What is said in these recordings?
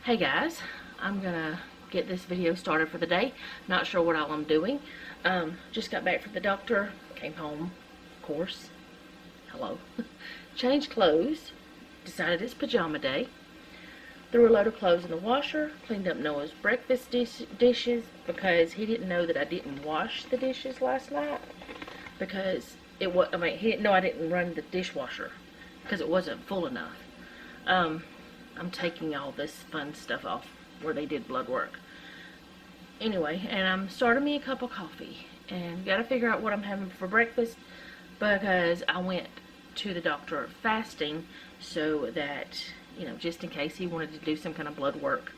Hey guys, I'm gonna get this video started for the day. Not sure what all I'm doing. Just got back from the doctor, came home, of course. Hello. Changed clothes, decided it's pajama day. Threw a load of clothes in the washer, cleaned up Noah's breakfast dishes because he didn't know that I didn't wash the dishes last night because he didn't know I didn't run the dishwasher because it wasn't full enough. I'm taking all this fun stuff off where they did blood work. Anyway, and I'm starting me a cup of coffee and got to figure out what I'm having for breakfast because I went to the doctor fasting so that, you know, just in case he wanted to do some kind of blood work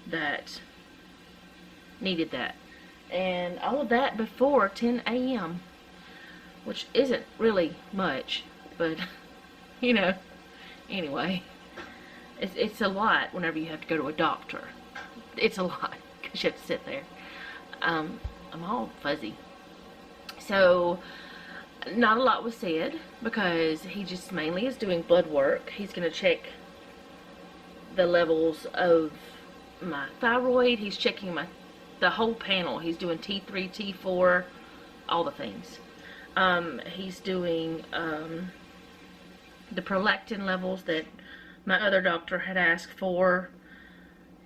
that needed that. And all of that before 10 a.m., which isn't really much, but, you know, anyway. It's a lot whenever you have to go to a doctor. It's a lot because you have to sit there. I'm all fuzzy. So, not a lot was said because he just mainly is doing blood work. He's going to check the levels of my thyroid. He's checking the whole panel. He's doing T3, T4, all the things. He's doing the prolactin levels that my other doctor had asked for,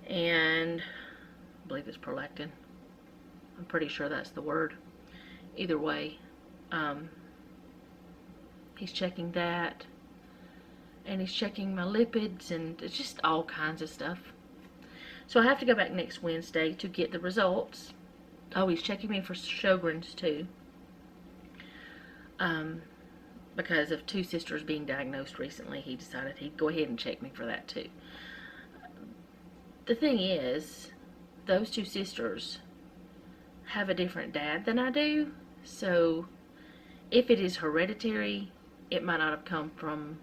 and I believe it's prolactin. I'm pretty sure that's the word. Either way, he's checking that, and he's checking my lipids, and it's just all kinds of stuff. So I have to go back next Wednesday to get the results. Oh, he's checking me for Sjogren's too. Because of two sisters being diagnosed recently, he decided he'd go ahead and check me for that too. The thing is, those two sisters have a different dad than I do, so if it is hereditary, it might not have come from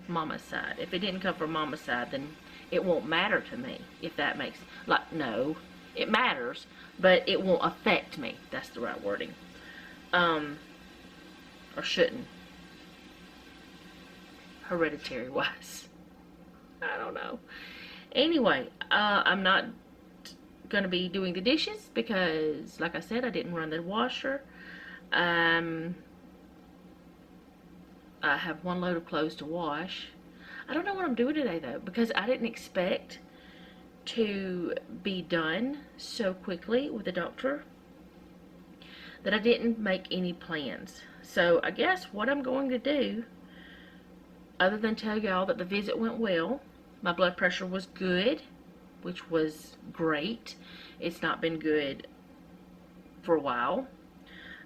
mama's side. If it didn't come from mama's side, then it won't matter to me, if that makes, like, no, it matters, but it won't affect me. That's the right wording. Or shouldn't. Hereditary wise. I don't know. Anyway, I'm not going to be doing the dishes because, like I said, I didn't run the washer. I have one load of clothes to wash. I don't know what I'm doing today though because I didn't expect to be done so quickly with the doctor that I didn't make any plans. So I guess what I'm going to do, other than tell y'all that the visit went well, my blood pressure was good, which was great. It's not been good for a while.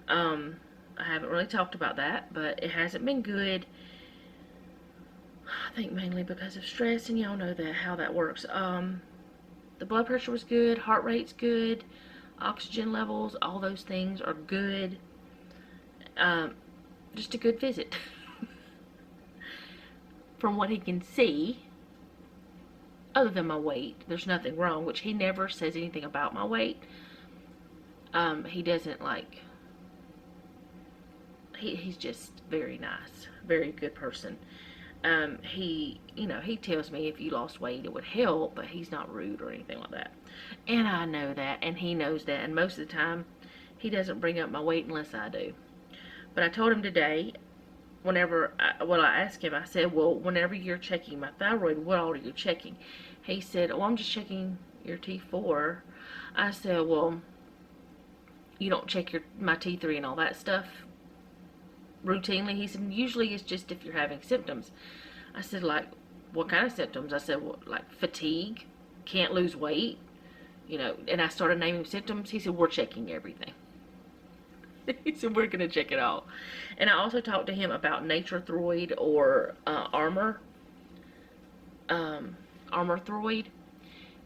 I haven't really talked about that, but it hasn't been good. I think mainly because of stress, and y'all know that how that works. The blood pressure was good, heart rate's good, oxygen levels, all those things are good. Just a good visit. From what he can see, other than my weight, there's nothing wrong, which he never says anything about my weight. He doesn't like, he's just very nice, very good person. He tells me if you lost weight it would help, but he's not rude or anything like that. And I know that, and he knows that, and most of the time he doesn't bring up my weight unless I do. But I told him today, I asked him, I said, well, whenever you're checking my thyroid, what all are you checking? He said, oh, I'm just checking your T4. I said, well, you don't check my T3 and all that stuff routinely? He said, usually it's just if you're having symptoms. I said, like, what kind of symptoms? I said, well, like fatigue, can't lose weight, you know, and I started naming symptoms. He said, we're checking everything. He said, we're going to check it all. And I also talked to him about Nature-Throid or Armour-Throid.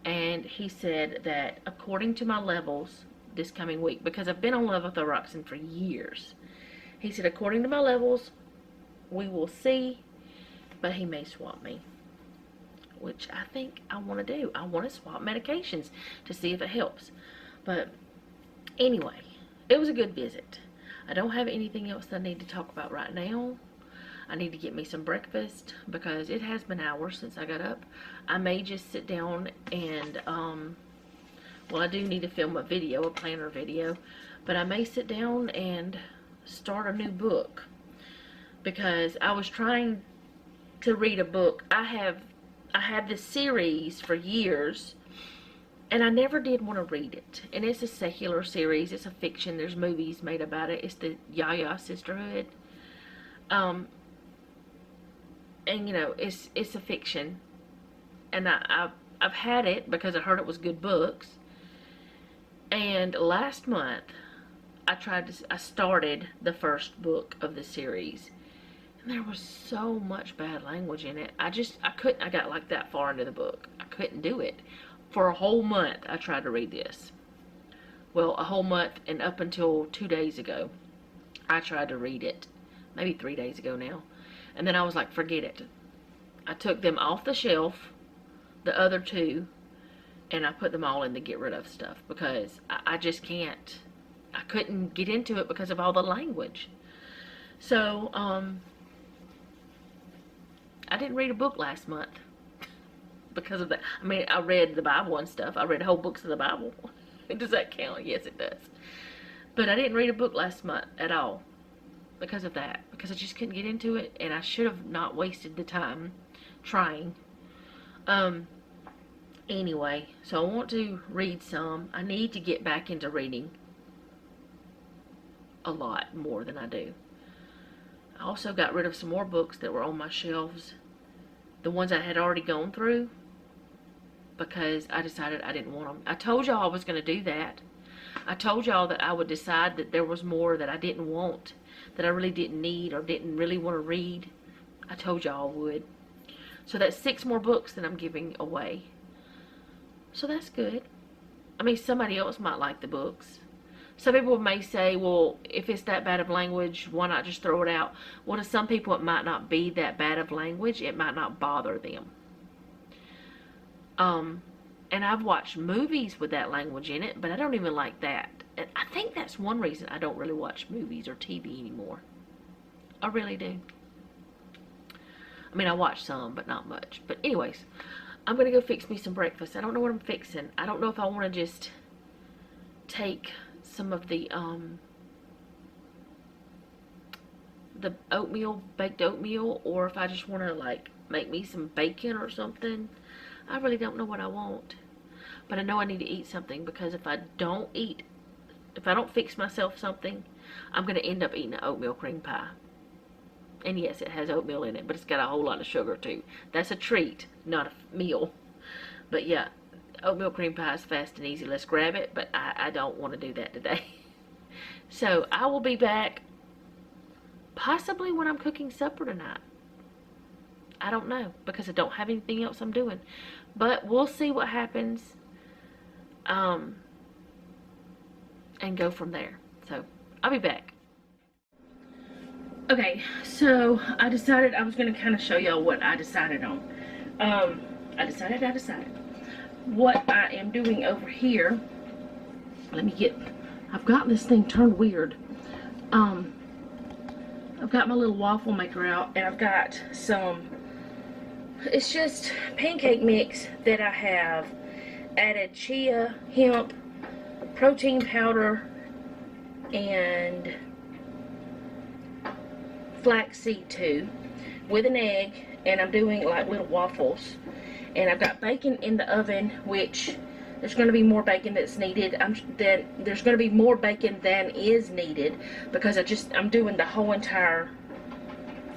And he said that according to my levels this coming week, because I've been on levothyroxine for years, he said, according to my levels, we will see, but he may swap me, which I think I want to do. I want to swap medications to see if it helps. But anyway, it was a good visit. I don't have anything else that I need to talk about right now. I need to get me some breakfast because it has been hours since I got up. I may just sit down and, well, I do need to film a video, a planner video, but I may sit down and start a new book because I was trying to read a book. I had this series for years and I never did want to read it. And it's a secular series. It's a fiction. There's movies made about it. It's the Yaya Sisterhood. And you know, it's a fiction. And I've had it because I heard it was good books. And last month I started the first book of the series. And there was so much bad language in it. I couldn't, I got like that far into the book. I couldn't do it. For a whole month, I tried to read this. Well, a whole month and up until 2 days ago, I tried to read it. Maybe 3 days ago now. And then I was like, forget it. I took them off the shelf, the other two, and I put them all in the get rid of stuff because I just can't. I couldn't get into it because of all the language. So, I didn't read a book last month. Because of that. I mean, I read the Bible and stuff. I read whole books of the Bible. Does that count? Yes, it does. But I didn't read a book last month at all. Because of that. Because I just couldn't get into it. And I should have not wasted the time trying. Anyway, so I want to read some. I need to get back into reading a lot more than I do. I also got rid of some more books that were on my shelves. The ones I had already gone through. Because I decided I didn't want them. I told y'all I was going to do that. I told y'all that I would decide that there was more that I didn't want, that I really didn't need or didn't really want to read. I told y'all I would. So that's 6 more books that I'm giving away. So that's good. I mean, somebody else might like the books. Some people may say, well, if it's that bad of language, why not just throw it out? Well, to some people it might not be that bad of language. It might not bother them. And I've watched movies with that language in it, but I don't even like that. And I think that's one reason I don't really watch movies or TV anymore. I really do. I mean, I watch some, but not much. But anyways, I'm going to go fix me some breakfast. I don't know what I'm fixing. I don't know if I want to just take some of the oatmeal, baked oatmeal, or if I just want to like make me some bacon or something. I really don't know what I want. But I know I need to eat something because if I don't fix myself something, I'm going to end up eating an oatmeal cream pie. And yes, it has oatmeal in it, but it's got a whole lot of sugar too. That's a treat, not a meal. But yeah, oatmeal cream pie is fast and easy. Let's grab it, but I don't want to do that today. So I will be back possibly when I'm cooking supper tonight. I don't know because I don't have anything else I'm doing. But we'll see what happens. And go from there. So I'll be back. Okay, so I decided I was going to kind of show y'all what I decided on. I decided. What I am doing over here. I've got this thing turned weird. I've got my little waffle maker out and I've got some, it's just pancake mix that I have added chia, hemp, protein powder, and flaxseed too, with an egg, and I'm doing like little waffles. And I've got bacon in the oven, which there's going to be more bacon that's needed. There's going to be more bacon than is needed because I'm doing the whole entire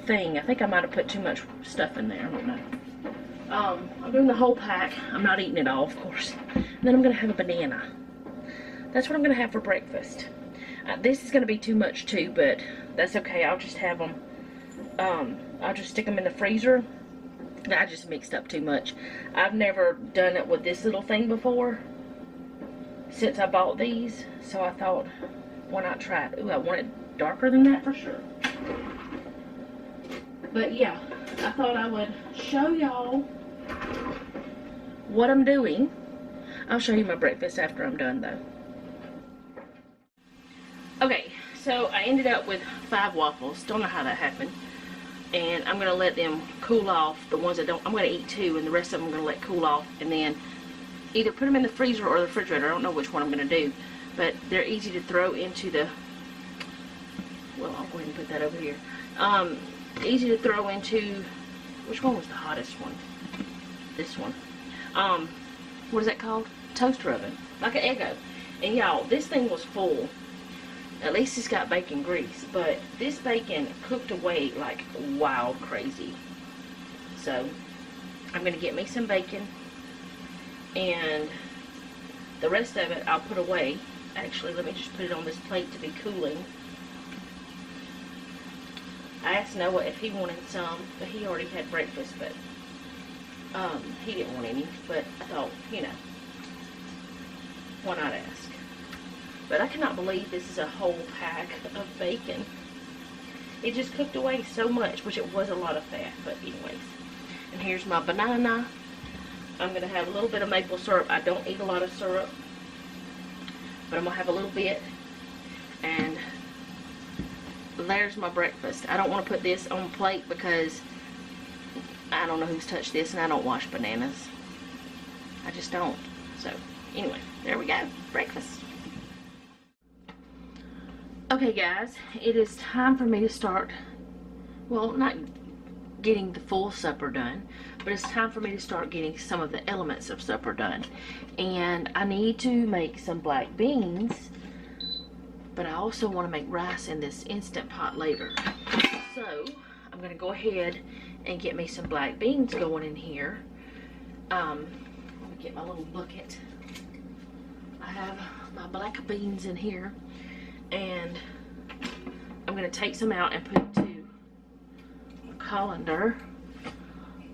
thing. I think I might have put too much stuff in there. I don't know. I'm doing the whole pack. I'm not eating it all, of course. And then I'm going to have a banana. That's what I'm going to have for breakfast. This is going to be too much too, but that's okay. I'll just have them. I'll just stick them in the freezer. I just mixed up too much. I've never done it with this little thing before since I bought these, so I thought, why not try it? Ooh, I want it darker than that for sure. But yeah, I thought I would show y'all what I'm doing. I'll show you my breakfast after I'm done though. Okay, so I ended up with 5 waffles. Don't know how that happened. and I'm going to let them cool off. The ones that don't, I'm going to eat 2, and the rest of them I'm going to let cool off, and then either put them in the freezer or the refrigerator. I don't know which one I'm going to do, but they're easy to throw into the, well, I'll go ahead and put that over here. Easy to throw into, which one was the hottest one? This one. What is that called? Toaster oven, like an Eggo. And y'all, this thing was full. At least it's got bacon grease, but this bacon cooked away like wild crazy. So I'm gonna get me some bacon, and the rest of it I'll put away. Actually, let me just put it on this plate to be cooling. I asked Noah if he wanted some, but he already had breakfast, but he didn't want any. But I thought, you know, why not ask? But I cannot believe this is a whole pack of bacon. It just cooked away so much, which it was a lot of fat, but anyways. And here's my banana. I'm going to have a little bit of maple syrup. I don't eat a lot of syrup, but I'm going to have a little bit. And there's my breakfast. I don't want to put this on a plate because I don't know who's touched this, and I don't wash bananas. I just don't. So, anyway, there we go. Breakfast. Okay, guys, it is time for me to start, well, not getting the full supper done, but it's time for me to start getting some of the elements of supper done. And I need to make some black beans, but I also want to make rice in this Instant Pot later. So I'm going to go ahead and get me some black beans going in here. Let me get my little bucket. I have my black beans in here, and I'm going to take some out and put it to a colander,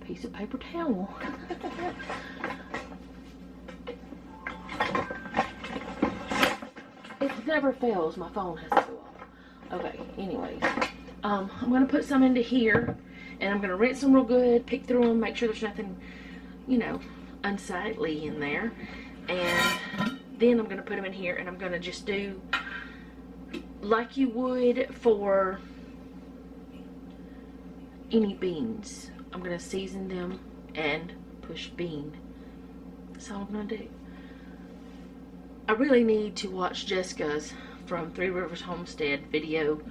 piece of paper towel. It never fails, my phone has to go off. Okay, anyways, I'm going to put some into here, and I'm going to rinse them real good, pick through them, make sure there's nothing, you know, unsightly in there. And then I'm going to put them in here, and I'm going to just do like you would for any beans. I'm going to season them and push bean. That's all I'm going to do. I really need to watch Jessica's from Three Rivers Homestead video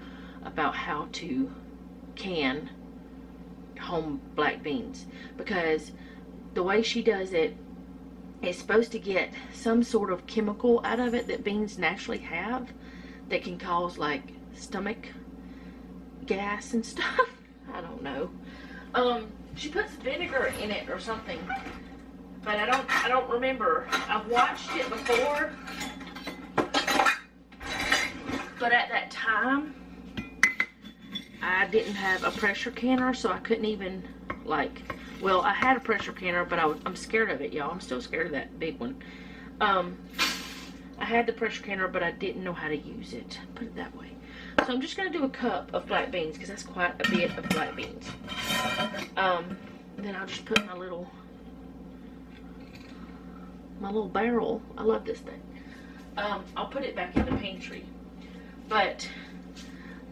about how to can home black beans, because the way she does it, it's supposed to get some sort of chemical out of it that beans naturally have that can cause like stomach gas and stuff. I don't know. She puts vinegar in it or something, but I don't remember. I've watched it before, but at that time I didn't have a pressure canner, so I couldn't even, like, well, I had a pressure canner, but I'm scared of it, y'all. I'm still scared of that big one. I had the pressure canner, but I didn't know how to use it. Put it that way. So I'm just going to do a cup of black beans, because that's quite a bit of black beans. Then I'll just put my little barrel. I love this thing. I'll put it back in the pantry. But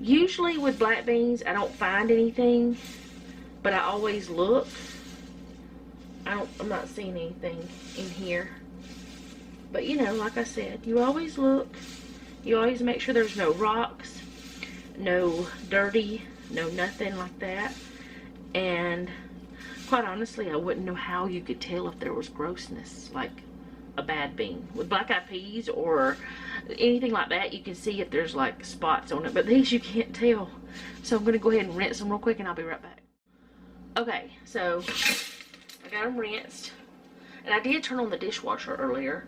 usually with black beans, I don't find anything, but I always look. I'm not seeing anything in here. But you know, like I said, you always look. You always make sure there's no rocks, no dirty, no nothing like that. And quite honestly, I wouldn't know how you could tell if there was grossness, like a bad bean. With black-eyed peas or anything like that, you can see if there's like spots on it, but these you can't tell. So I'm gonna go ahead and rinse them real quick, and I'll be right back. Okay, so I got them rinsed, and I did turn on the dishwasher earlier,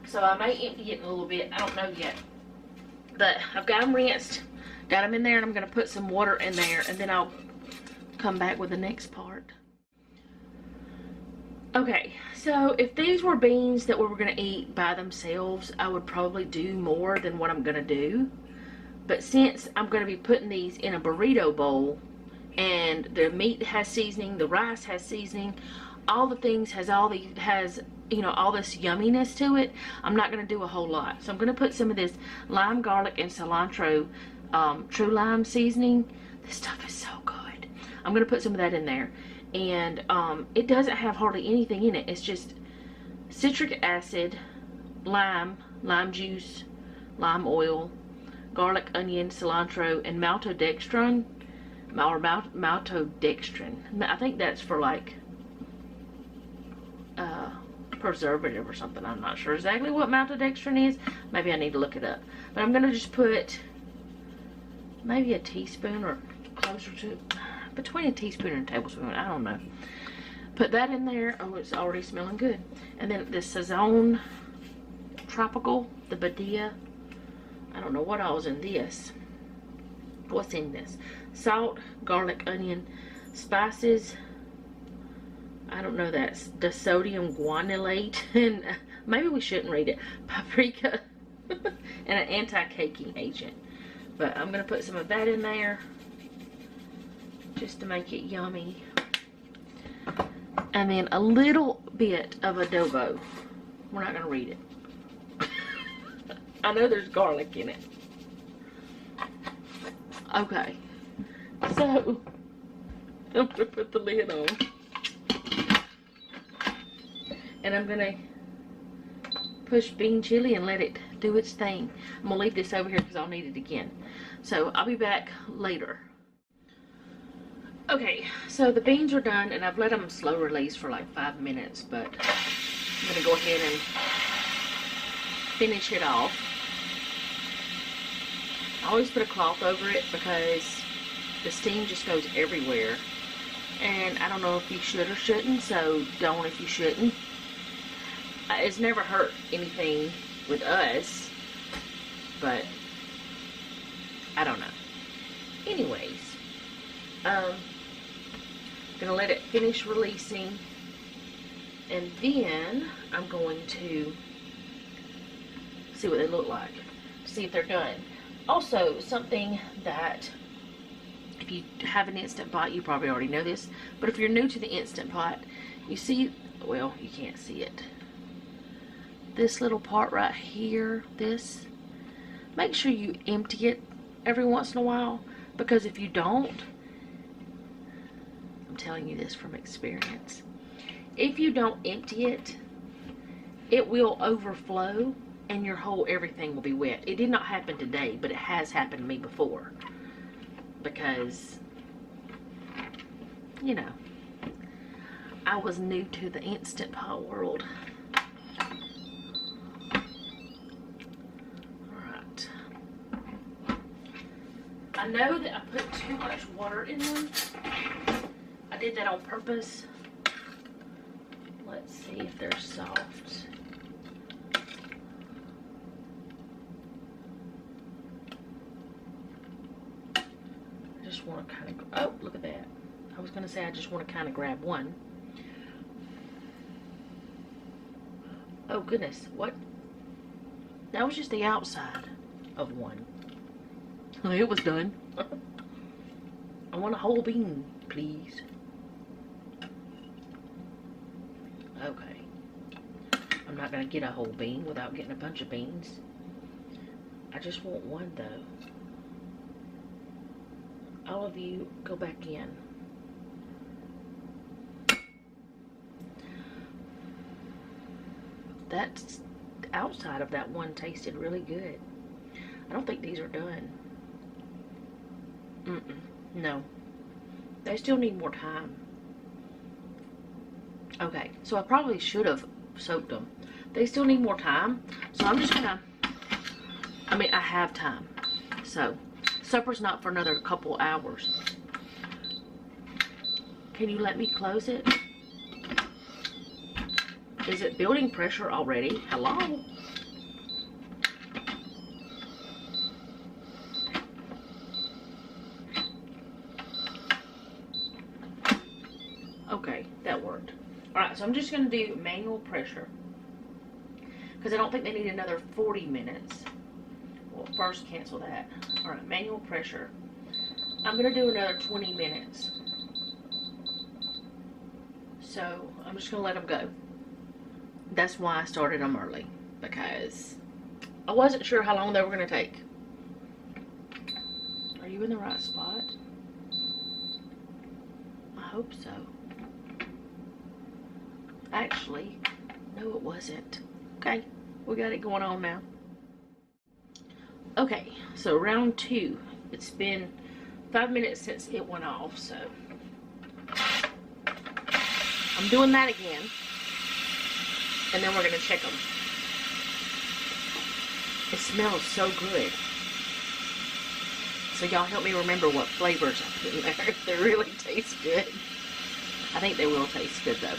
so I may empty it in a little bit. I don't know yet, but I've got them rinsed, got them in there, and I'm gonna put some water in there, and then I'll come back with the next part. Okay, so if these were beans that we were going to eat by themselves, I would probably do more than what I'm going to do. But since I'm going to be putting these in a burrito bowl, and the meat has seasoning, the rice has seasoning, all the things has you know, all this yumminess to it, I'm not going to do a whole lot. So I'm going to put some of this lime, garlic, and cilantro true lime seasoning. This stuff is so good. I'm going to put some of that in there. And it doesn't have hardly anything in it. It's just citric acid, lime juice, lime oil, garlic, onion, cilantro, and maltodextrin. Maltodextrin. I think that's for like preservative or something. I'm not sure exactly what maltodextrin is. Maybe I need to look it up. But I'm going to just put maybe a teaspoon or closer to, between a teaspoon and a tablespoon. I don't know. Put that in there. Oh, it's already smelling good. And then this Saison Tropical, the Badia. I don't know what all is in this. What's in this? Salt, garlic, onion, spices. I don't know, that's the sodium guanylate, and maybe we shouldn't read it. Paprika, and an anti-caking agent. But I'm going to put some of that in there, just to make it yummy. And then a little bit of adobo. We're not going to read it. I know there's garlic in it. Okay, so I'm going to put the lid on. And I'm going to push bean chili and let it do its thing. I'm going to leave this over here because I'll need it again. So I'll be back later. Okay, so the beans are done and I've let them slow release for like 5 minutes. But I'm going to go ahead and finish it off. I always put a cloth over it because the steam just goes everywhere. And I don't know if you should or shouldn't, so don't if you shouldn't. It's never hurt anything with us, but I don't know. Anyways, gonna let it finish releasing, and then I'm going to see what they look like, see if they're done. Also, something that, if you have an Instant Pot, you probably already know this, but if you're new to the Instant Pot, you see, well, you can't see it. This little part right here, this, make sure you empty it every once in a while, because if you don't, I'm telling you this from experience, if you don't empty it, it will overflow and your whole everything will be wet. It did not happen today, but it has happened to me before, because, you know, I was new to the Instant Pot world. I know that I put too much water in them. I did that on purpose. Let's see if they're soft. I just want to kind of, oh, look at that. I was going to say I just want to kind of grab one. Oh goodness, what? That was just the outside of one. It was done. I want a whole bean, please. Okay. I'm not going to get a whole bean without getting a bunch of beans. I just want one, though. All of you, go back in. That outside of that one tasted really good. I don't think these are done. No. They still need more time. Okay, so I probably should have soaked them. They still need more time. So I'm just gonna, I mean, I have time. So, supper's not for another couple hours. Can you let me close it? Is it building pressure already? Hello? Okay, that worked. Alright, so I'm just going to do manual pressure, because I don't think they need another 40 minutes. Well, first cancel that. Alright, manual pressure. I'm going to do another 20 minutes. So, I'm just going to let them go. That's why I started them early, because I wasn't sure how long they were going to take. Are you in the right spot? hope so. Actually, no, it wasn't. Okay, we got it going on now. Okay, so round 2. It's been 5 minutes since it went off, so I'm doing that again, and then we're gonna check them. It smells so good. So y'all help me remember what flavors I put in there. If they really taste good. I think they will taste good though.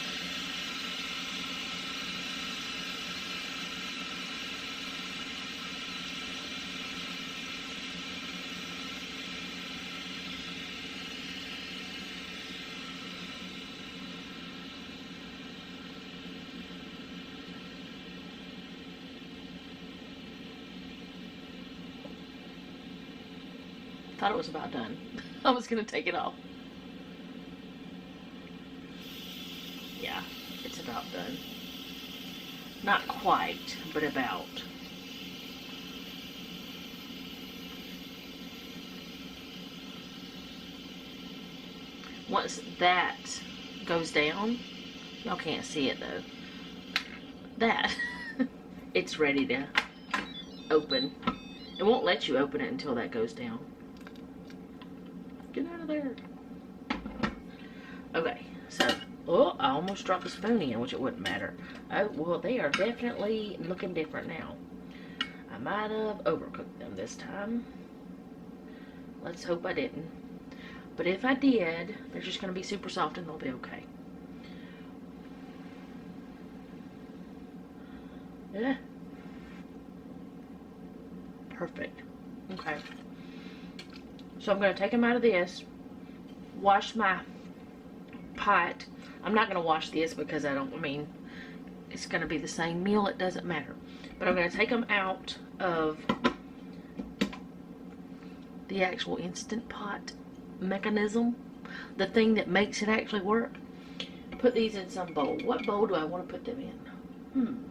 Thought it was about done. I was gonna take it off. Yeah, it's about done. Not quite, but about. Once that goes down, y'all can't see it though. That, it's ready to open. It won't let you open it until that goes down. Get out of there. Okay, so, oh, I almost dropped the spoon in, which it wouldn't matter. Oh, well, they are definitely looking different now. I might have overcooked them this time. Let's hope I didn't. But if I did, they're just going to be super soft and they'll be okay. Yeah. Perfect. Okay. So I'm going to take them out of this, wash my pot. I'm not going to wash this because it's going to be the same meal. It doesn't matter. But I'm going to take them out of the actual Instant Pot mechanism, the thing that makes it actually work. Put these in some bowl. What bowl do I want to put them in?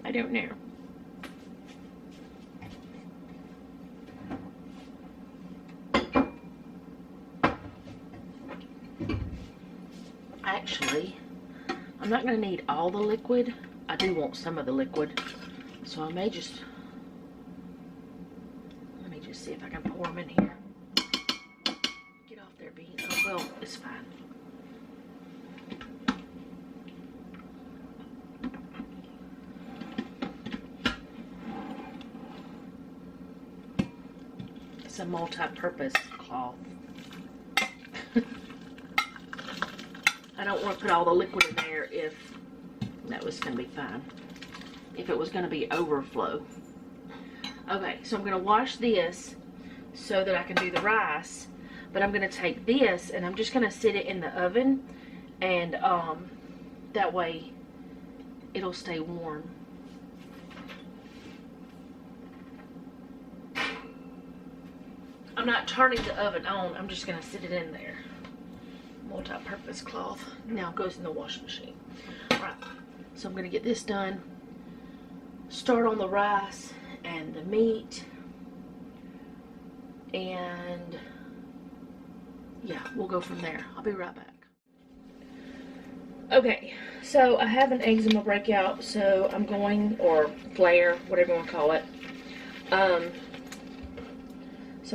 I don't know. Actually, I'm not going to need all the liquid. I do want some of the liquid. So I may just, let me just see if I can pour them in here. Get off there, Bean. Oh, well, it's fine. It's a multi-purpose cloth. I don't want to put all the liquid in there if that was going to be fine. If it was going to be overflow. Okay, so I'm going to wash this so that I can do the rice. But I'm going to take this and I'm just going to sit it in the oven. And that way it'll stay warm. I'm not turning the oven on. I'm just going to sit it in there. Multi-purpose cloth. Now it goes in the washing machine. Alright, so I'm going to get this done. Start on the rice and the meat. And yeah, we'll go from there. I'll be right back. Okay, so I have an eczema breakout, so I'm going, or flare, whatever you want to call it. So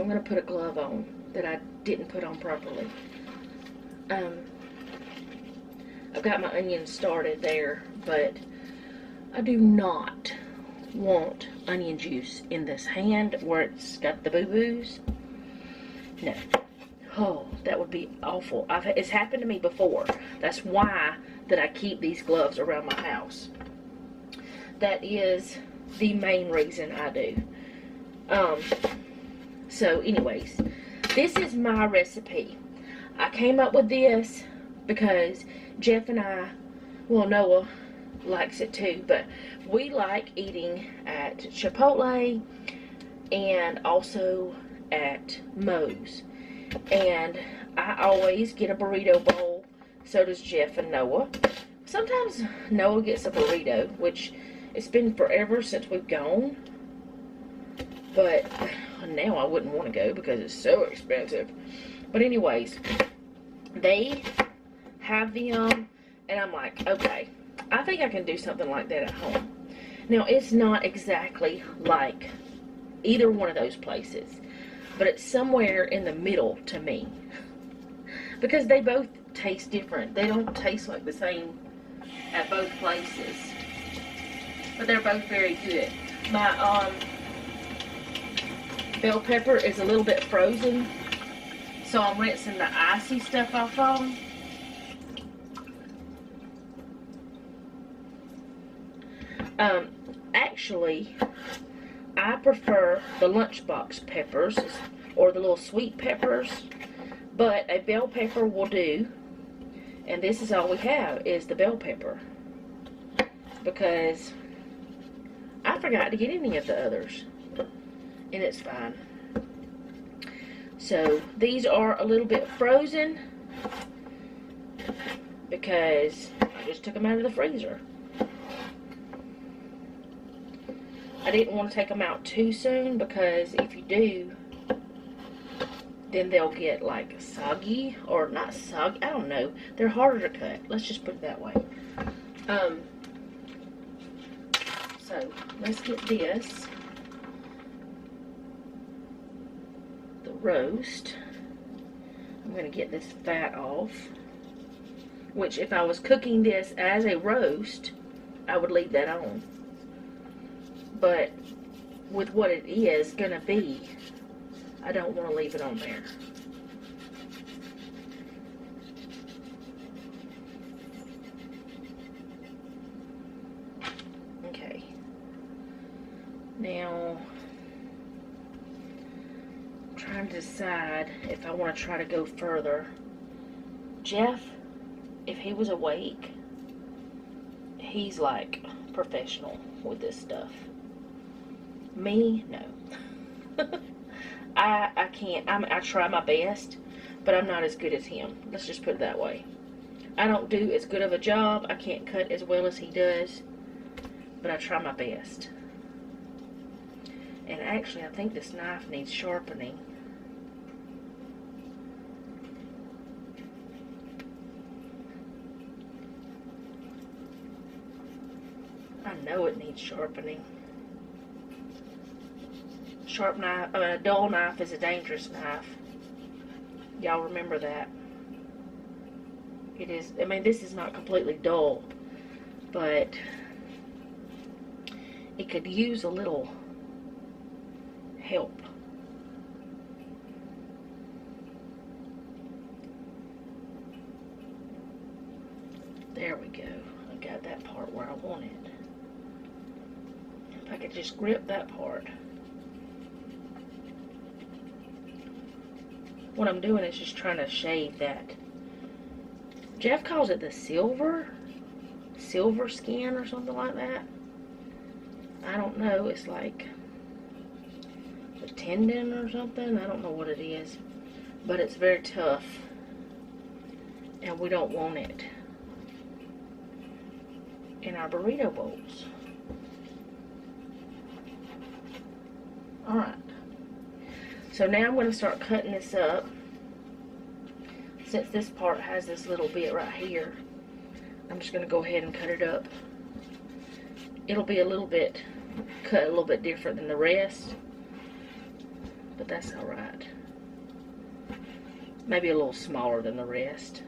I'm going to put a glove on that I didn't put on properly. I've got my onions started there, but I do not want onion juice in this hand where it's got the boo-boos. No. Oh, that would be awful. It's happened to me before. That's why that I keep these gloves around my house. That is the main reason I do. So anyways, this is my recipe. I came up with this because Jeff and I, well, Noah likes it too, but we like eating at Chipotle and also at Moe's. And I always get a burrito bowl. So does Jeff and Noah. Sometimes Noah gets a burrito, which it's been forever since we've gone. But now I wouldn't want to go because it's so expensive. But anyways, They have them, and I'm like, okay, I think I can do something like that at home. Now, it's not exactly like either one of those places, but it's somewhere in the middle to me, because they both taste different. They don't taste like the same at both places, but they're both very good. My bell pepper is a little bit frozen, so I'm rinsing the icy stuff off of them. Actually, I prefer the lunchbox peppers, or the little sweet peppers, but a bell pepper will do, and this is all we have, is the bell pepper, because I forgot to get any of the others, and it's fine. So these are a little bit frozen, because I just took them out of the freezer. I didn't want to take them out too soon, because if you do, then they'll get like soggy, or not soggy, I don't know. They're harder to cut. Let's just put it that way. So let's get this, the roast. I'm going to get this fat off, which if I was cooking this as a roast, I would leave that on. But with what it is going to be, I don't want to leave it on there. Okay. Now, I'm trying to decide if I want to try to go further. Jeff, if he was awake, he's like professional with this stuff. Me, no. I can't. I try my best, but I'm not as good as him. Let's just put it that way. I don't do as good of a job. I can't cut as well as he does, but I try my best. And actually, I think this knife needs sharpening. I know it needs sharpening. Sharp knife, a dull knife is a dangerous knife. Y'all remember that. It is, I mean, this is not completely dull, but it could use a little help. There we go. I got that part where I want it. If I could just grip that part. What I'm doing is just trying to shave that. Jeff calls it the silver skin or something like that. I don't know. It's like a tendon or something. I don't know what it is. But it's very tough. And we don't want it in our burrito bowls. Alright. So now I'm going to start cutting this up. Since this part has this little bit right here, I'm just going to go ahead and cut it up. It'll be a little bit, cut a little bit different than the rest, but that's alright. Maybe a little smaller than the rest.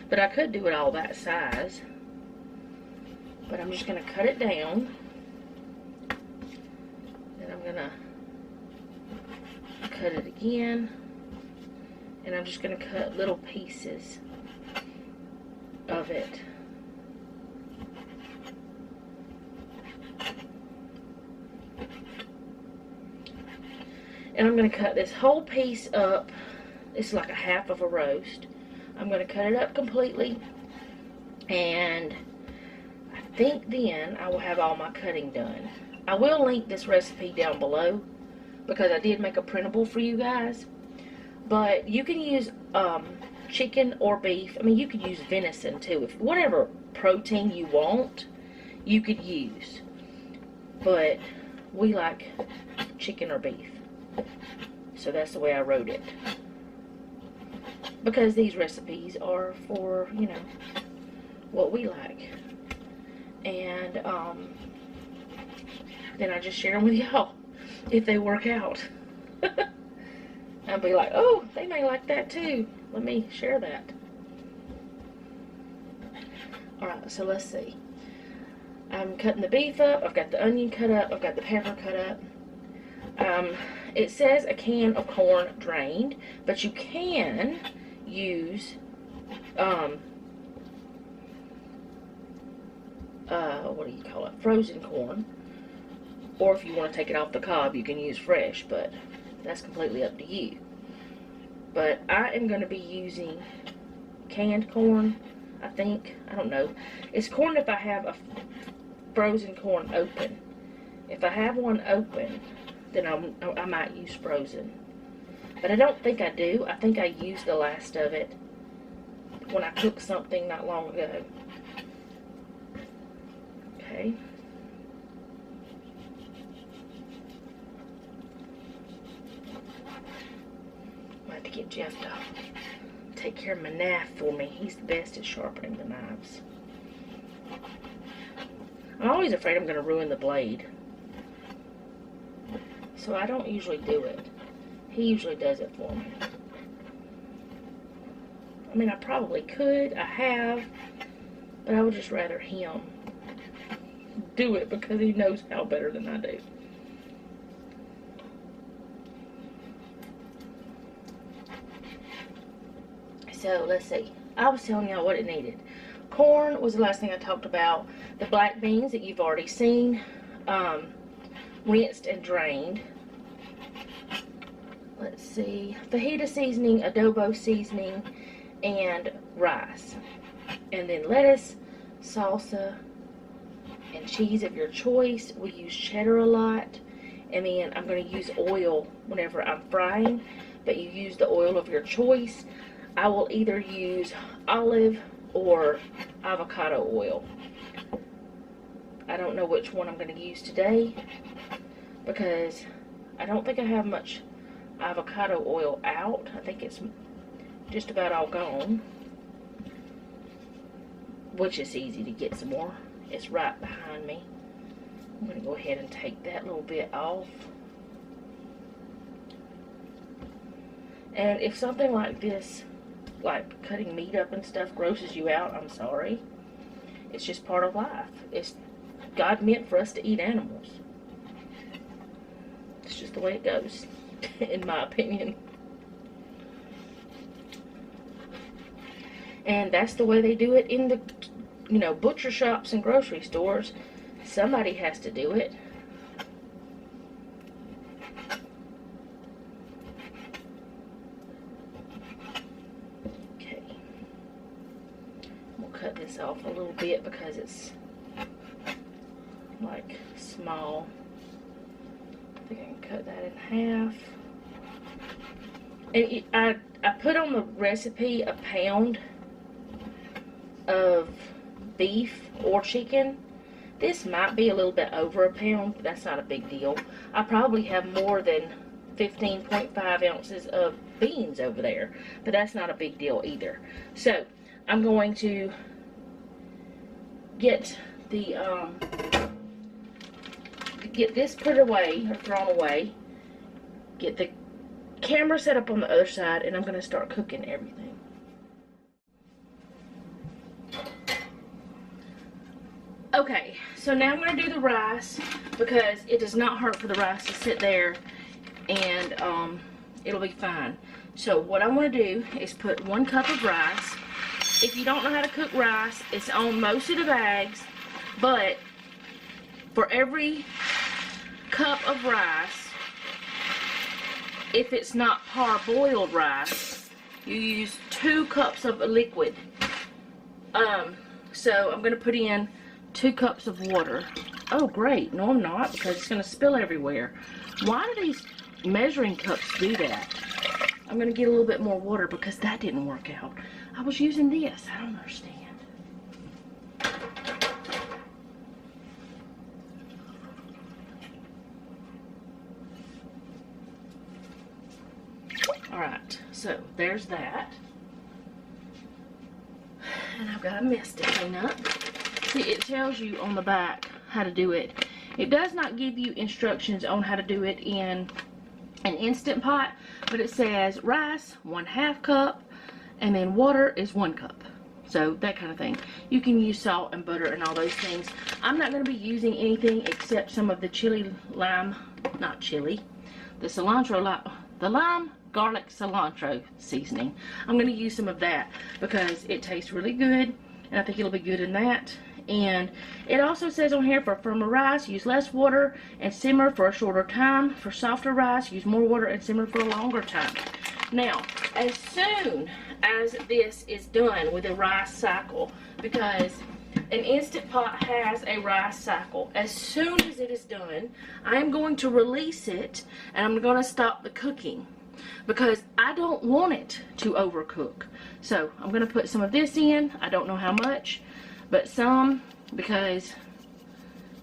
But I could do it all that size. But I'm just going to cut it down. Then I'm going to cut it again, and I'm just going to cut little pieces of it. And I'm going to cut this whole piece up. It's like a half of a roast. I'm going to cut it up completely, and I think then I will have all my cutting done. I will link this recipe down below, because I did make a printable for you guys. But you can use chicken or beef. I mean, you could use venison too. If whatever protein you want, you could use. But we like chicken or beef. So that's the way I wrote it. because these recipes are for, you know, what we like. And then I just share them with y'all if they work out. I'll be like, oh, they may like that too. Let me share that. Alright, so let's see. I'm cutting the beef up. I've got the onion cut up. I've got the pepper cut up. It says a can of corn drained, but you can use what do you call it? Frozen corn. Or if you want to take it off the cob, you can use fresh, but that's completely up to you. But I am going to be using canned corn, I think. I don't know. It's corn if I have a frozen corn open. If I have one open, then I might use frozen. But I don't think I do. I think I used the last of it when I cooked something not long ago. Okay. I'm going to get Jeff to take care of my knife for me. He's the best at sharpening the knives. I'm always afraid I'm going to ruin the blade. So I don't usually do it. He usually does it for me. I mean, I probably could. I have. But I would just rather him do it because he knows how better than I do. So, let's see. I was telling y'all what it needed. Corn was the last thing I talked about. The black beans that you've already seen. Rinsed and drained. Let's see. Fajita seasoning, adobo seasoning, and rice. And then lettuce, salsa, and cheese of your choice. We use cheddar a lot. And then I'm going to use oil whenever I'm frying. But you use the oil of your choice. I will either use olive or avocado oil. I don't know which one I'm going to use today because I don't think I have much avocado oil out. I think it's just about all gone, which is easy to get some more. It's right behind me. I'm going to go ahead and take that little bit off. And if something like this, like cutting meat up and stuff, grosses you out, I'm sorry. It's just part of life. God meant for us to eat animals. It's just the way it goes, in my opinion. And that's the way they do it in the, you know, butcher shops and grocery stores. Somebody has to do it. Okay. We'll cut this off a little bit because it's like small. I think I can cut that in half. And I put on the recipe a pound of beef or chicken. This might be a little bit over a pound, but that's not a big deal. I probably have more than 15.5 ounces of beans over there, but that's not a big deal either. So I'm going to get the get this put away or thrown away, get the camera set up on the other side, and I'm going to start cooking everything. Okay, so now I'm going to do the rice because it does not hurt for the rice to sit there, and it'll be fine. So what I want to do is put 1 cup of rice. If you don't know how to cook rice, it's on most of the bags, but for every cup of rice, if it's not parboiled rice, you use 2 cups of liquid. So I'm going to put in 2 cups of water. Oh great, no I'm not, because it's going to spill everywhere. Why do these measuring cups do that? I'm going to get a little bit more water because that didn't work out. I was using this. I don't understand. Alright, so there's that. And I've got a mess to clean up. See, it tells you on the back how to do it. It does not give you instructions on how to do it in an Instant Pot, but it says rice 1/2 cup, and then water is 1 cup. So that kind of thing. You can use salt and butter and all those things. I'm not going to be using anything except some of the the lime garlic cilantro seasoning. I'm going to use some of that because it tastes really good, and I think it'll be good in that. And it also says on here, for firmer rice, use less water and simmer for a shorter time. For softer rice, use more water and simmer for a longer time. Now, as soon as this is done with a rice cycle, because an Instant Pot has a rice cycle, as soon as it is done, I am going to release it, and I'm going to stop the cooking because I don't want it to overcook. So I'm going to put some of this in. I don't know how much, but some, because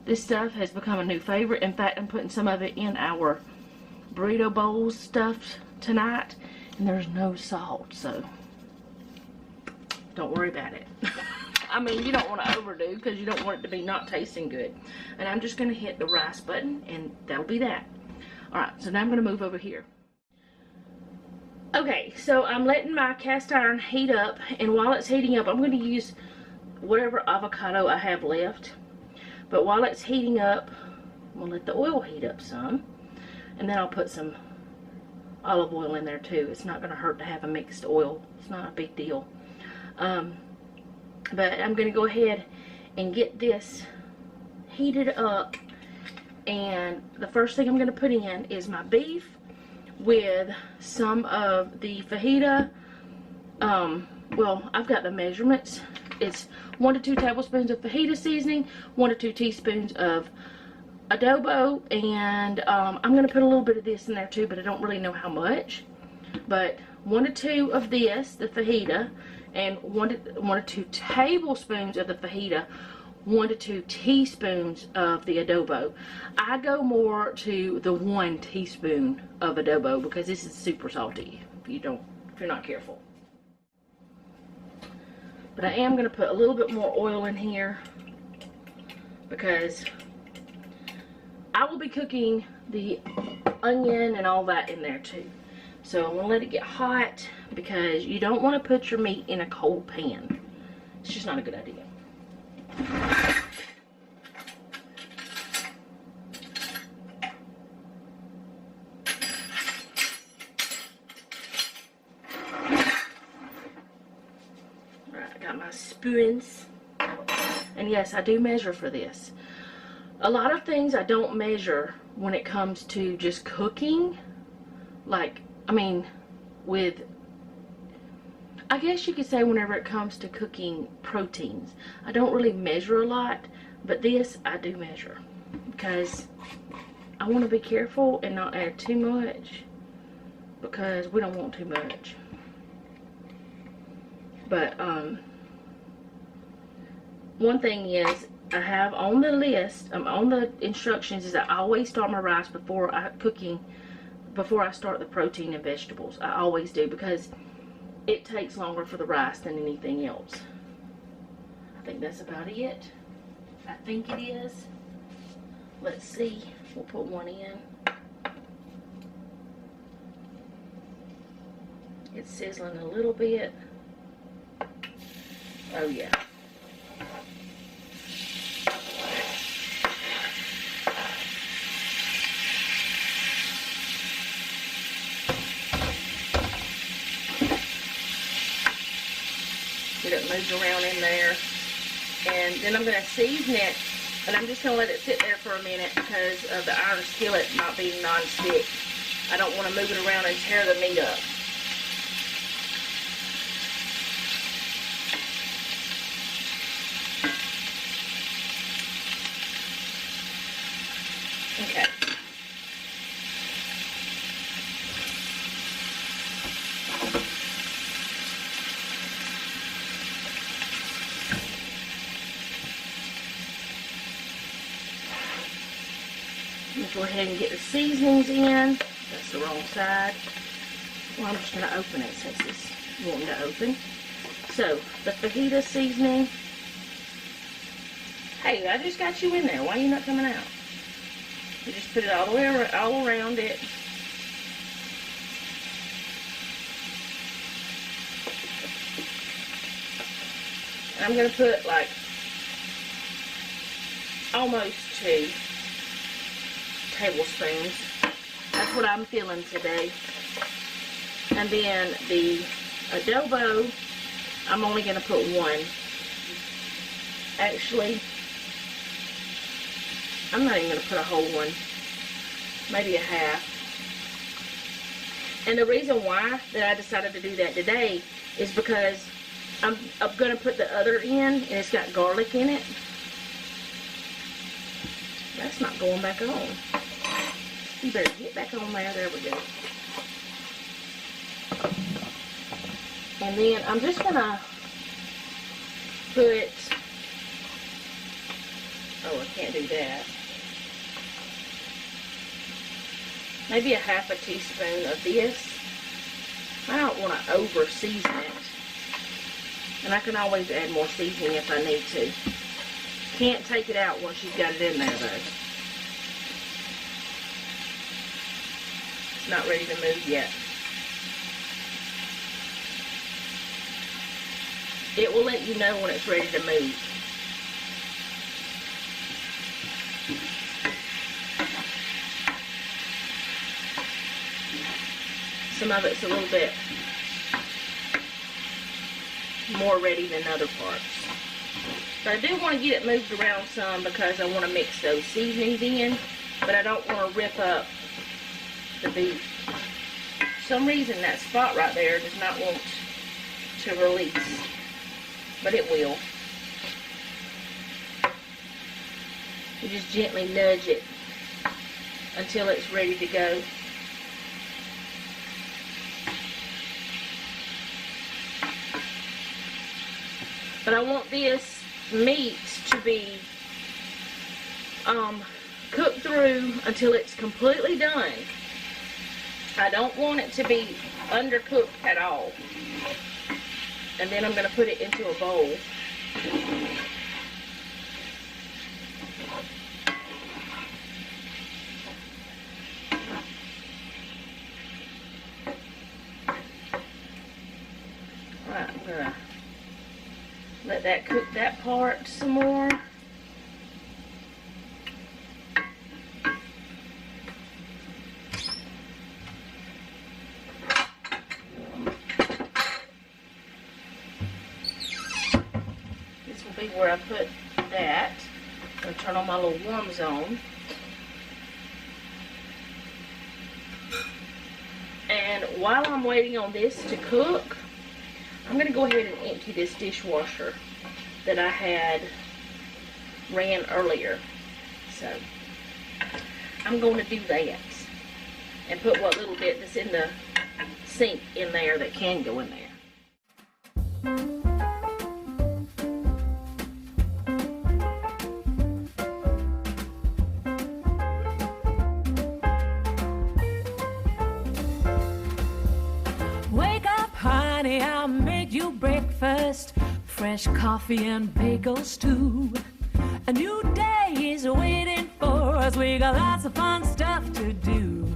this stuff has become a new favorite. In fact, I'm putting some of it in our burrito bowls stuffed tonight, and there's no salt, so don't worry about it. I mean, you don't want to overdo because you don't want it to be not tasting good. And I'm just going to hit the rice button, and that'll be that. Alright, so now I'm going to move over here. Okay, so I'm letting my cast iron heat up, and while it's heating up, I'm going to use whatever avocado I have left. But while it's heating up, I'm going to let the oil heat up some, and then I'll put some olive oil in there too. It's not going to hurt to have a mixed oil. It's not a big deal. But I'm going to go ahead and get this heated up, and the first thing I'm going to put in is my beef with some of the fajita. Well, I've got the measurements. It's 1 to 2 tablespoons of fajita seasoning, 1 to 2 teaspoons of adobo, and I'm going to put a little bit of this in there too, but I don't really know how much. But 1 to 2 of this, the fajita, and 1 to 2 tablespoons of the fajita, 1 to 2 teaspoons of the adobo. I go more to the 1 teaspoon of adobo because this is super salty if you're not careful. But I am going to put a little bit more oil in here because I will be cooking the onion and all that in there too. So I'm going to let it get hot because you don't want to put your meat in a cold pan. It's just not a good idea. Alright, I got my spoons. And yes, I do measure for this. A lot of things I don't measure when it comes to just cooking. Like, I mean, I guess you could say whenever it comes to cooking proteins, I don't really measure a lot, but this I do measure because I want to be careful and not add too much because we don't want too much. But one thing is, I have on the list, on the instructions, is I always start my rice before I start the protein and vegetables. I always do because it takes longer for the rice than anything else. I think that's about it. I think it is. Let's see. We'll put one in. It's sizzling a little bit. Oh yeah. Get it moved around in there. And then I'm going to season it, and I'm just going to let it sit there for a minute because of the iron skillet not being non-stick. I don't want to move it around and tear the meat up. Okay. Go ahead and get the seasonings in. That's the wrong side. Well, I'm just going to open it since it's wanting to open. So, the fajita seasoning. Hey, I just got you in there. Why are you not coming out? You just put it all the way all around it. And I'm going to put like almost 2 tablespoons. That's what I'm feeling today. And then the adobo, I'm only going to put 1. Actually, I'm not even going to put a whole one. Maybe a half. And the reason why that I decided to do that today is because I'm going to put the other in, and it's got garlic in it. That's not going back on. You better get back on there. There we go. And then I'm just going to put, oh, I can't do that. Maybe a half a teaspoon of this. I don't want to over season it. And I can always add more seasoning if I need to. Can't take it out once you've got it in there though. It's not ready to move yet. It will let you know when it's ready to move. Some of it's a little bit more ready than other parts. But I do want to get it moved around some because I want to mix those seasonings in, but I don't want to rip up the beef. For some reason that spot right there does not want to release, but it will. You just gently nudge it until it's ready to go. But I want this meat to be cooked through until it's completely done. I don't want it to be undercooked at all. And then I'm going to put it into a bowl. Alright, I'm going to let that cook that part some more. This will be where I put that. I'm going to turn on my little warm zone. And while I'm waiting on this to cook, I'm going to go ahead and empty this dishwasher that I had ran earlier. So I'm going to do that and put what little bit that's in the sink in there that can go in there. I'll make you breakfast, fresh coffee and bagels too. A new day is waiting for us, we got lots of fun stuff to do.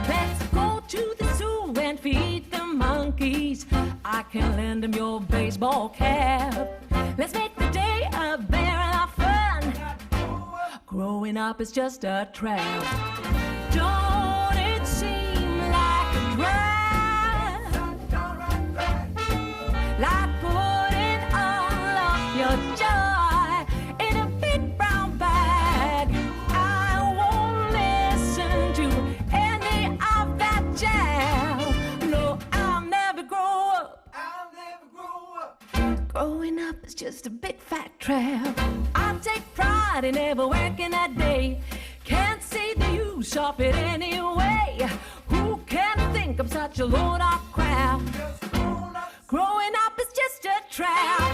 Let's go to the zoo and feed the monkeys, I can lend them your baseball cap. Let's make the day a barrel of fun, growing up is just a trap. Don't it seem like a drag? Like putting all of your joy in a big brown bag. I won't listen to any of that jazz. No, I'll never grow up. I'll never grow up. Growing up is just a big fat trap. I take pride in never working a day. Can't see the use of it anyway. Who can think I'm such a load of crap? Growing up is just a trap.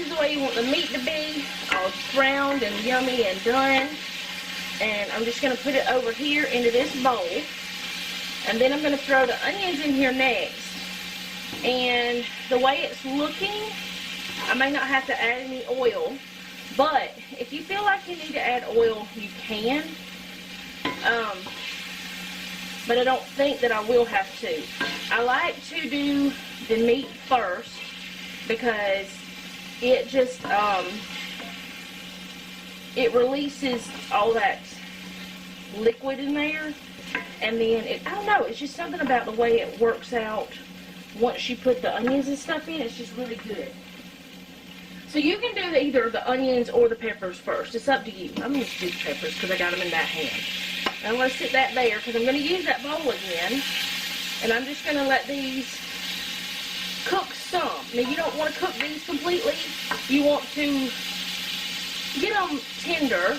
is the way you want the meat to be, all browned and yummy and done. And I'm just going to put it over here into this bowl. And then I'm going to throw the onions in here next. And the way it's looking, I may not have to add any oil. But if you feel like you need to add oil, you can. But I don't think that I will have to. I like to do the meat first because it just, it releases all that liquid in there. And then, I don't know, it's just something about the way it works out once you put the onions and stuff in. It's just really good. So you can do either the onions or the peppers first. It's up to you. I'm going to do the peppers because I got them in that hand. And I'm going to sit that there because I'm going to use that bowl again. And I'm just going to let these cook some. Now, you don't want to cook these completely. You want to get them tender,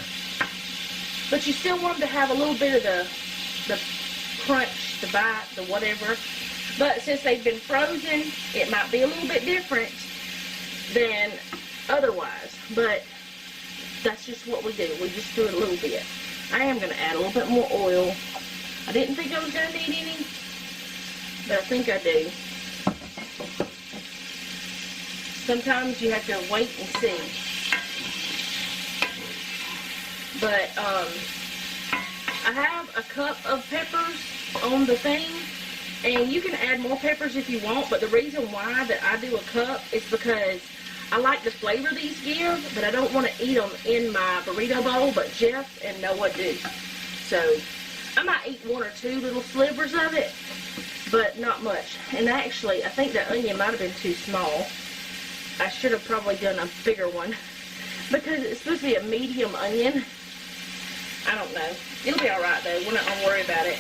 but you still want them to have a little bit of the crunch, the bite, the whatever. But since they've been frozen, it might be a little bit different than otherwise. But that's just what we do. We just do it a little bit. I am going to add a little bit more oil. I didn't think I was going to need any, but I think I do. Sometimes you have to wait and see. But I have a cup of peppers on the thing, and you can add more peppers if you want, but the reason why that I do a cup is because I like the flavor these give, but I don't want to eat them in my burrito bowl, but Jeff and Noah do. So I might eat one or two little slivers of it, but not much. And actually, I think that onion might have been too small. I should have probably done a bigger one because it's supposed to be a medium onion. I don't know. It'll be alright though. We're not going to worry about it.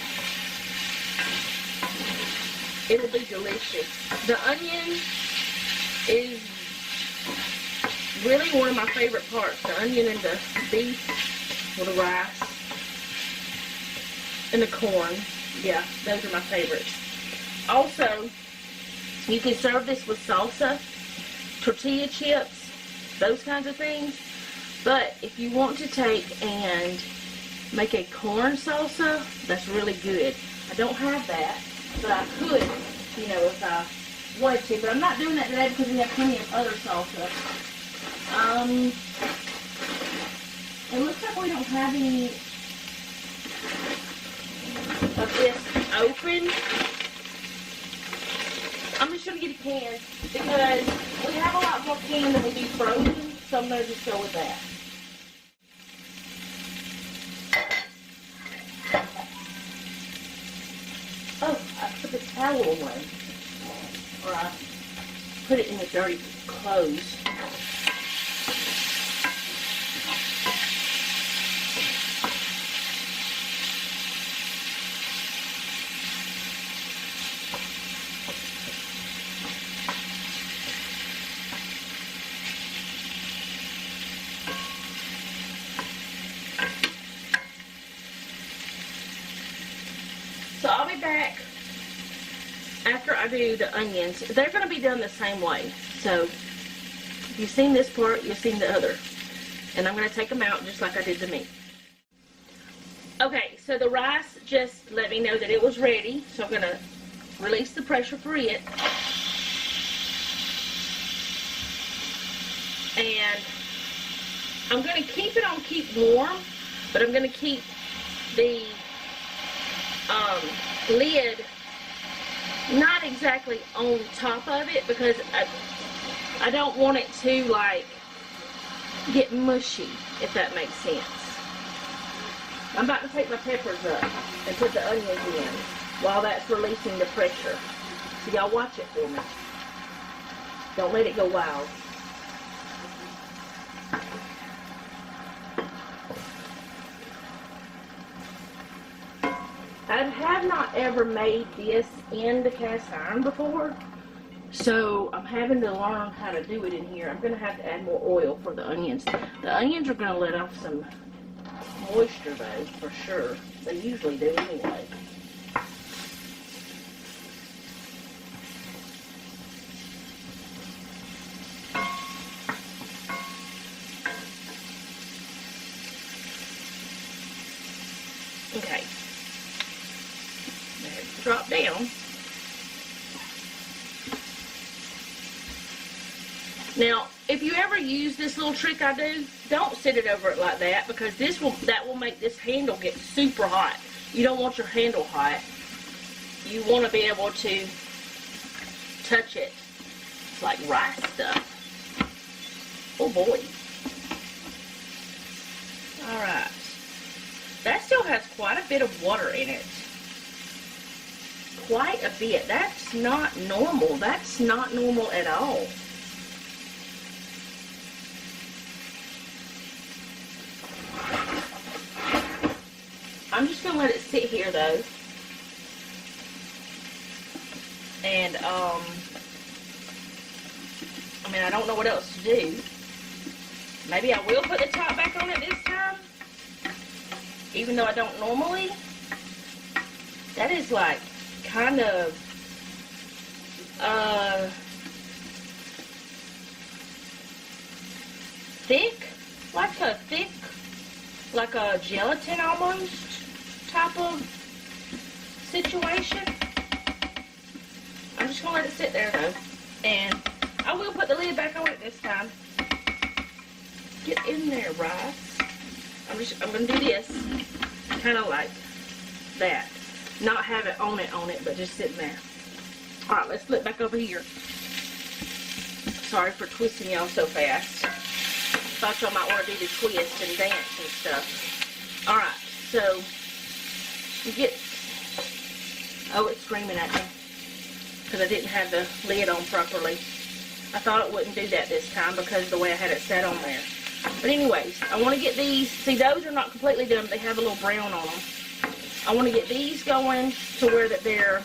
It'll be delicious. The onion is really one of my favorite parts. The onion and the beef with the rice and the corn. Yeah, those are my favorites. Also, you can serve this with salsa, tortilla chips, those kinds of things. But if you want to take and make a corn salsa, that's really good. I don't have that, but I could, you know, if I wanted to. But I'm not doing that today because we have plenty of other salsa. It looks like we don't have any of this open. I'm just going to get a can because we have a lot more can than we do frozen, so I'm going to just go with that. Oh, I put the towel away, or I put it in the dirty clothes. So I'll be back after I do the onions. They're going to be done the same way. So if you've seen this part, you've seen the other. And I'm going to take them out just like I did the meat. Okay, so the rice just let me know that it was ready. So I'm going to release the pressure for it. And I'm going to keep it on keep warm, but I'm going to keep the lid not exactly on top of it because I don't want it to like get mushy, if that makes sense. I'm about to take my peppers up and put the onions in while that's releasing the pressure. So y'all watch it for me. Don't let it go wild. I have not ever made this in the cast iron before, so I'm having to learn how to do it in here. I'm going to have to add more oil for the onions. The onions are going to let off some moisture though, for sure. They usually do anyway. if you ever use this little trick I do, don't sit it over it like that, because that will make this handle get super hot. You don't want your handle hot. You want to be able to touch it. It's like rice stuff. Oh boy. Alright. That still has quite a bit of water in it. Quite a bit. That's not normal. That's not normal at all. I'm just going to let it sit here though. And, I mean, I don't know what else to do. Maybe I will put the top back on it this time. Even though I don't normally. That is like kind of, thick. Like a gelatin almost type of situation. I'm just going to let it sit there though. And I will put the lid back on it this time. Get in there, rice. I'm going to do this. Kind of like that. Not have it on it, but just sitting there. Alright, let's flip back over here. Sorry for twisting y'all so fast. Thought y'all might want to do the twist and dance and stuff. Alright, so you get... Oh, it's screaming at me. Because I didn't have the lid on properly. I thought it wouldn't do that this time because of the way I had it set on there. But anyways, I want to get these... See, those are not completely done. They have a little brown on them. I want to get these going to where that they're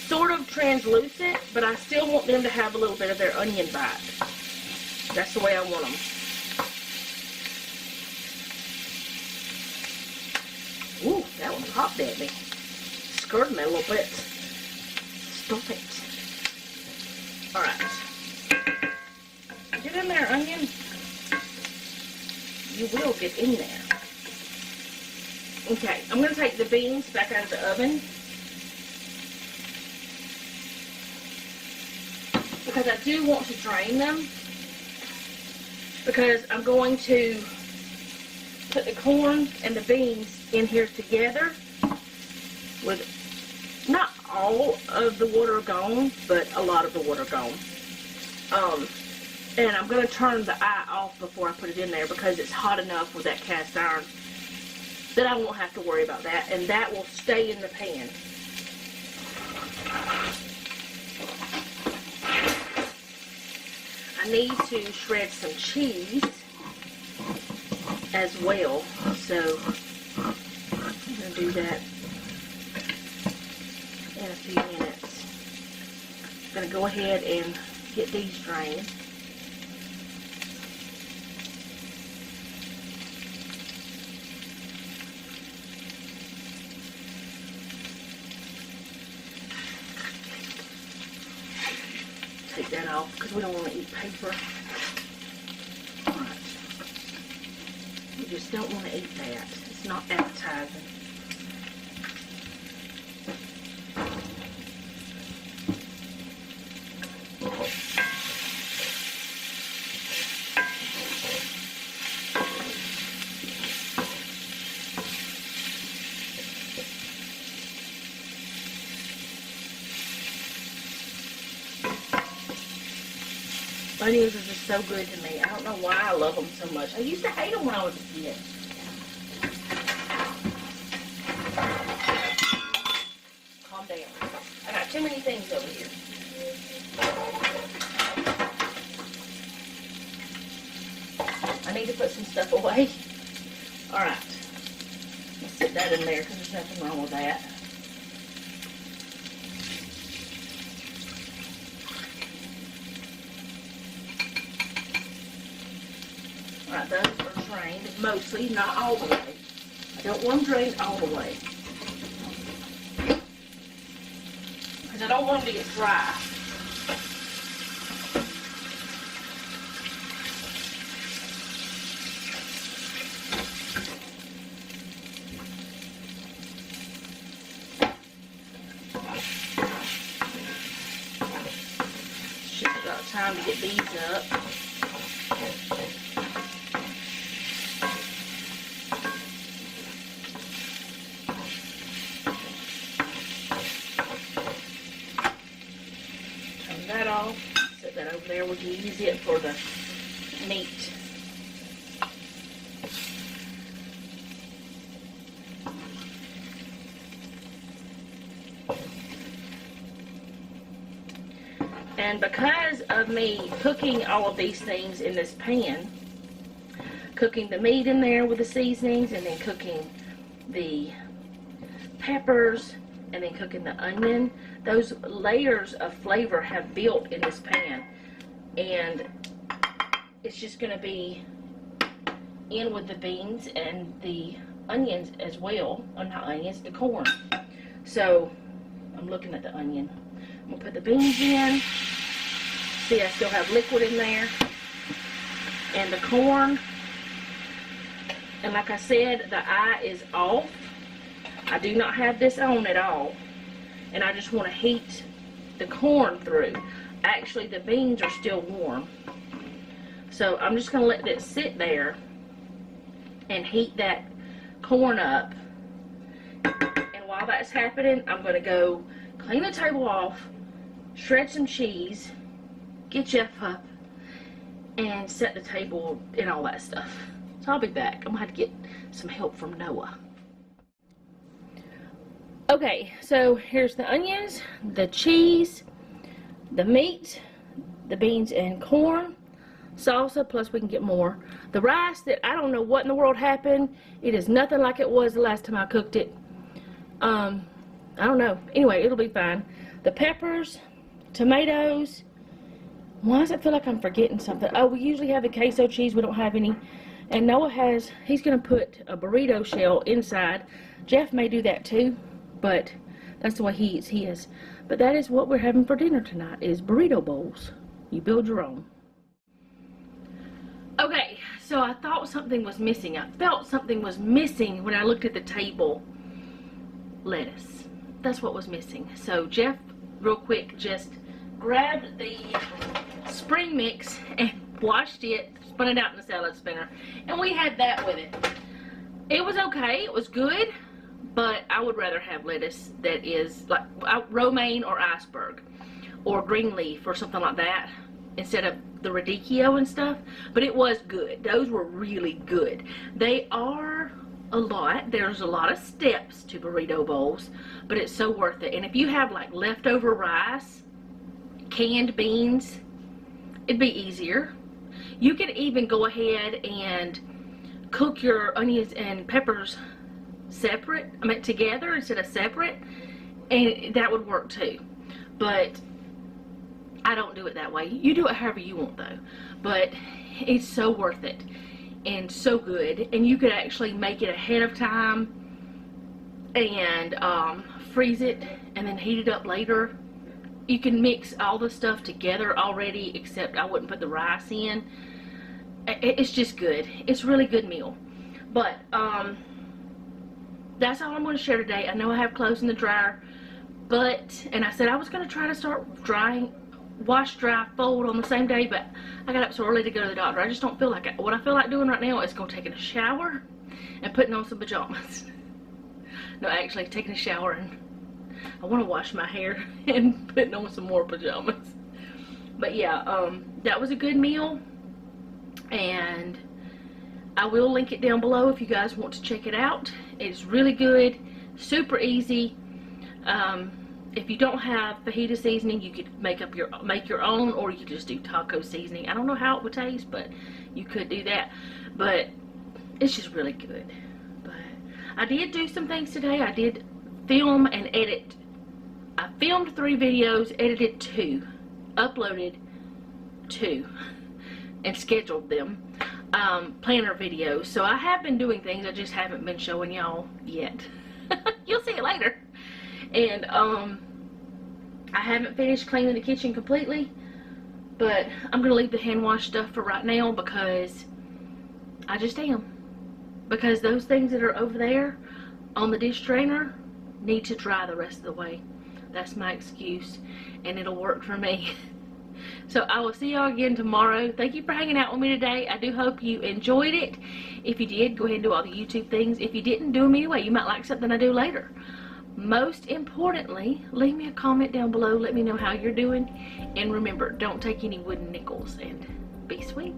sort of translucent, but I still want them to have a little bit of their onion bite. That's the way I want them. Ooh, that one popped at me. Scared me a little bit. Stop it. Alright. Get in there, onion. You will get in there. Okay, I'm going to take the beans back out of the oven. Because I do want to drain them. Because I'm going to put the corn and the beans in here together with not all of the water gone, but a lot of the water gone. And I'm going to turn the eye off before I put it in there because it's hot enough with that cast iron that I won't have to worry about that, and that will stay in the pan. I need to shred some cheese as well, so I'm going to do that in a few minutes. I'm going to go ahead and get these drained. Take that off because we don't want to eat paper. Alright. We just don't want to eat that. It's not appetizing. Onions are just so good to me. I don't know why I love them so much. I used to hate them when I was a kid. Calm down. I got too many things over here. I need to put some stuff away. Alright. Let's sit that in there because there's nothing wrong with that. Alright, those are drained mostly, not all the way. I don't want them drained all the way. Because I don't want them to get dry. Should have got time to get these up. would you use it for the meat? And because of me cooking all of these things in this pan, cooking the meat in there with the seasonings, and then cooking the peppers, and then cooking the onion, those layers of flavor have built in this pan. And it's just going to be in with the beans and the onions as well. Oh, not onions, the corn. So, I'm looking at the onion. I'm going to put the beans in. See, I still have liquid in there. And the corn. And like I said, the eye is off. I do not have this on at all. And I just want to heat the corn through. Actually, the beans are still warm. So I'm just going to let it sit there and heat that corn up. And while that's happening, I'm going to go clean the table off, shred some cheese, get Jeff up, and set the table and all that stuff. So I'll be back. I'm going to have to get some help from Noah. Okay, so here's the onions, the cheese, the meat, the beans and corn, salsa, plus we can get more. The rice that I don't know what in the world happened. It is nothing like it was the last time I cooked it. I don't know. Anyway, it'll be fine. The peppers, tomatoes. Why does it feel like I'm forgetting something? Oh, we usually have the queso cheese. We don't have any. And Noah he's going to put a burrito shell inside. Jeff may do that too, but that's the way he eats his. But that is what we're having for dinner tonight, is burrito bowls. You build your own. Okay, so I thought something was missing. I felt something was missing when I looked at the table. Lettuce. That's what was missing. So Jeff, real quick, just grabbed the spring mix and washed it, spun it out in the salad spinner, and we had that with it. It was okay. It was good. But I would rather have lettuce that is like romaine or iceberg or green leaf or something like that instead of the radicchio and stuff. But it was good. Those were really good. They are a lot. There's a lot of steps to burrito bowls, but it's so worth it. And if you have like leftover rice, canned beans, it'd be easier. You can even go ahead and cook your onions and peppers together instead of separate, and that would work too. But I don't do it that way. You do it however you want though. But it's so worth it and so good. And you could actually make it ahead of time and freeze it and then heat it up later. You can mix all the stuff together already, except I wouldn't put the rice in. It's just good. It's a really good meal. But that's all I'm going to share today. I know I have clothes in the dryer, and I said I was going to try to start wash, dry, fold on the same day, but I got up so early to go to the doctor. I just don't feel like it. What I feel like doing right now is taking a shower and putting on some pajamas. No, actually taking a shower, and I want to wash my hair and putting on some more pajamas. But yeah, that was a good meal, and I will link it down below if you guys want to check it out. It's really good, super easy. If you don't have fajita seasoning, you could make your own, or you could just do taco seasoning. I don't know how it would taste, but you could do that. But it's just really good. But I did do some things today. I did film and edit. I filmed 3 videos, edited 2, uploaded 2, and scheduled them. Planner videos. So I have been doing things, I just haven't been showing y'all yet. You'll see it later. And I haven't finished cleaning the kitchen completely, but I'm gonna leave the hand wash stuff for right now because I just am. Because those things that are over there on the dish drainer need to dry the rest of the way. That's my excuse, and it'll work for me. So I will see y'all again tomorrow. Thank you for hanging out with me today. I do hope you enjoyed it. If you did, go ahead and do all the YouTube things. If you didn't, do them anyway. You might like something I do later. Most importantly, leave me a comment down below. Let me know how you're doing. And remember, don't take any wooden nickels, and be sweet.